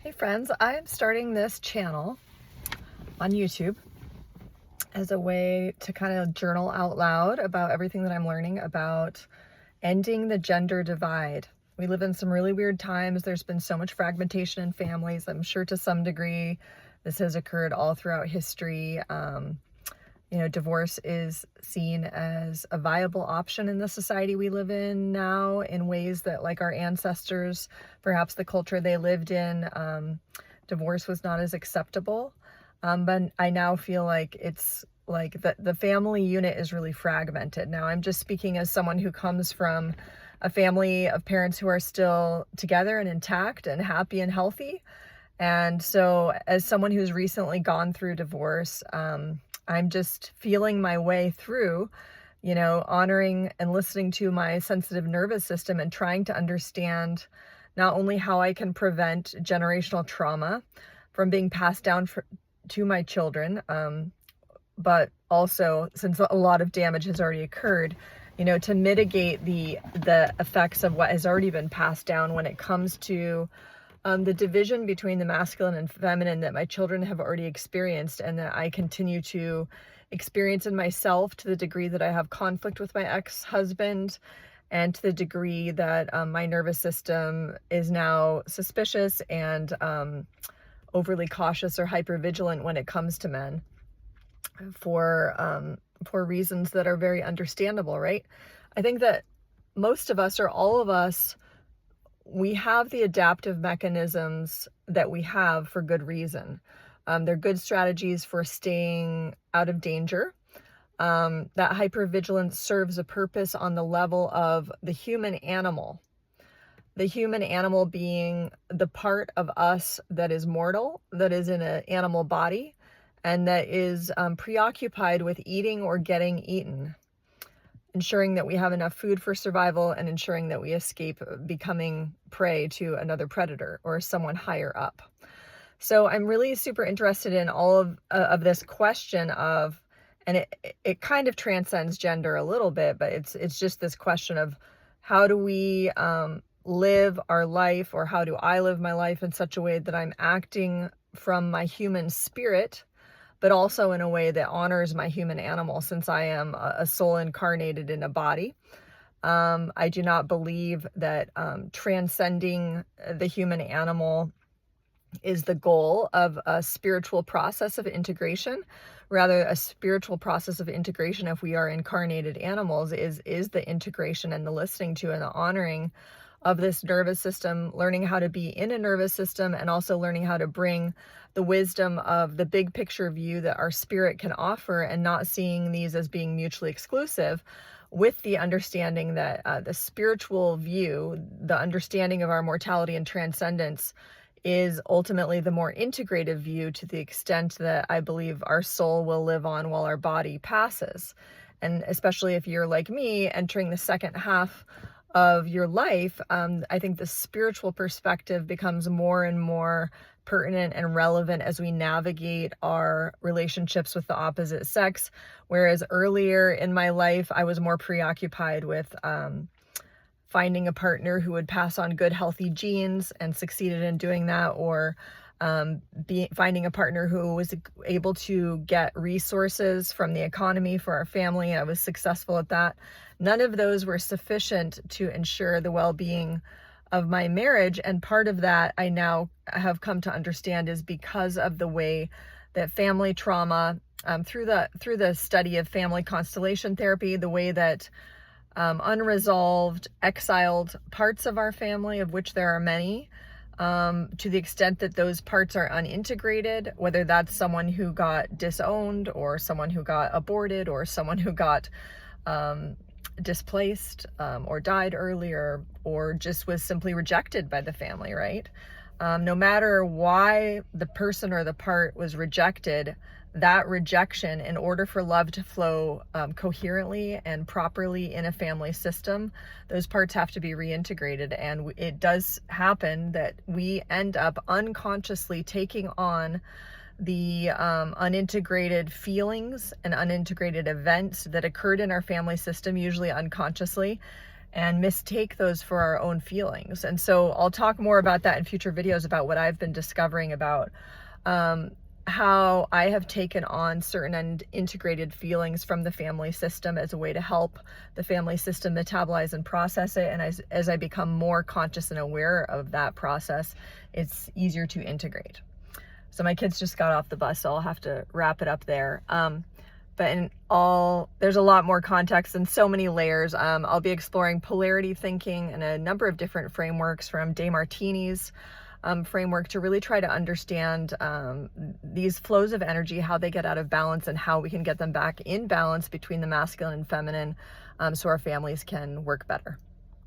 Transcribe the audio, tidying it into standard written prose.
Hey friends, I am starting this channel on YouTube as a way to kind of journal out loud about everything that I'm learning about ending the gender divide. We live in some really weird times. There's been so much fragmentation in families. I'm sure to some degree this has occurred all throughout history. Divorce is seen as a viable option in the society we live in now in ways that, like our ancestors, perhaps the culture they lived in, divorce was not as acceptable. But I now feel like it's like the family unit is really fragmented. Now, I'm just speaking as someone who comes from a family of parents who are still together and intact and happy and healthy. And so as someone who's recently gone through divorce, I'm just feeling my way through, honoring and listening to my sensitive nervous system and trying to understand not only how I can prevent generational trauma from being passed down to my children, but also, since a lot of damage has already occurred, to mitigate the effects of what has already been passed down when it comes to the division between the masculine and feminine that my children have already experienced and that I continue to experience in myself, to the degree that I have conflict with my ex-husband, and to the degree that my nervous system is now suspicious and overly cautious or hypervigilant when it comes to men for reasons that are very understandable, right? I think that most of us, or all of us, we have the adaptive mechanisms that we have for good reason. They're good strategies for staying out of danger. That hypervigilance serves a purpose on the level of the human animal. The human animal being the part of us that is mortal, that is in an animal body, and that is preoccupied with eating or getting eaten, ensuring that we have enough food for survival and ensuring that we escape becoming prey to another predator or someone higher up. So I'm really super interested in all of this question of, and it kind of transcends gender a little bit, but it's just this question of how do we live our life, or how do I live my life in such a way that I'm acting from my human spirit, but also in a way that honors my human animal, since I am a soul incarnated in a body. I do not believe that transcending the human animal is the goal of a spiritual process of integration. Rather, a spiritual process of integration, if we are incarnated animals, is the integration and the listening to and the honoring of this nervous system, learning how to be in a nervous system, and also learning how to bring the wisdom of the big picture view that our spirit can offer, and not seeing these as being mutually exclusive, with the understanding that the spiritual view, the understanding of our mortality and transcendence, is ultimately the more integrative view, to the extent that I believe our soul will live on while our body passes. And especially if you're like me, entering the second half of your life, I think the spiritual perspective becomes more and more pertinent and relevant as we navigate our relationships with the opposite sex. Whereas earlier in my life, I was more preoccupied with finding a partner who would pass on good, healthy genes, and succeeded in doing that, or finding a partner who was able to get resources from the economy for our family. I was successful at that. None of those were sufficient to ensure the well-being of my marriage. And part of that, I now have come to understand, is because of the way that family trauma, through the study of family constellation therapy, the way that unresolved, exiled parts of our family, of which there are many, to the extent that those parts are unintegrated, whether that's someone who got disowned, or someone who got aborted, or someone who got displaced, or died earlier, or just was simply rejected by the family, right? No matter why the person or the part was rejected, that rejection, in order for love to flow coherently and properly in a family system, those parts have to be reintegrated. And it does happen that we end up unconsciously taking on the unintegrated feelings and unintegrated events that occurred in our family system, usually unconsciously, and mistake those for our own feelings. And so I'll talk more about that in future videos about what I've been discovering about how I have taken on certain and integrated feelings from the family system as a way to help the family system metabolize and process it. And as I become more conscious and aware of that process, it's easier to integrate. So my kids just got off the bus, so I'll have to wrap it up there. But there's a lot more context and so many layers. I'll be exploring polarity thinking and a number of different frameworks from DeMartini's framework to really try to understand these flows of energy, how they get out of balance, and how we can get them back in balance between the masculine and feminine, so our families can work better.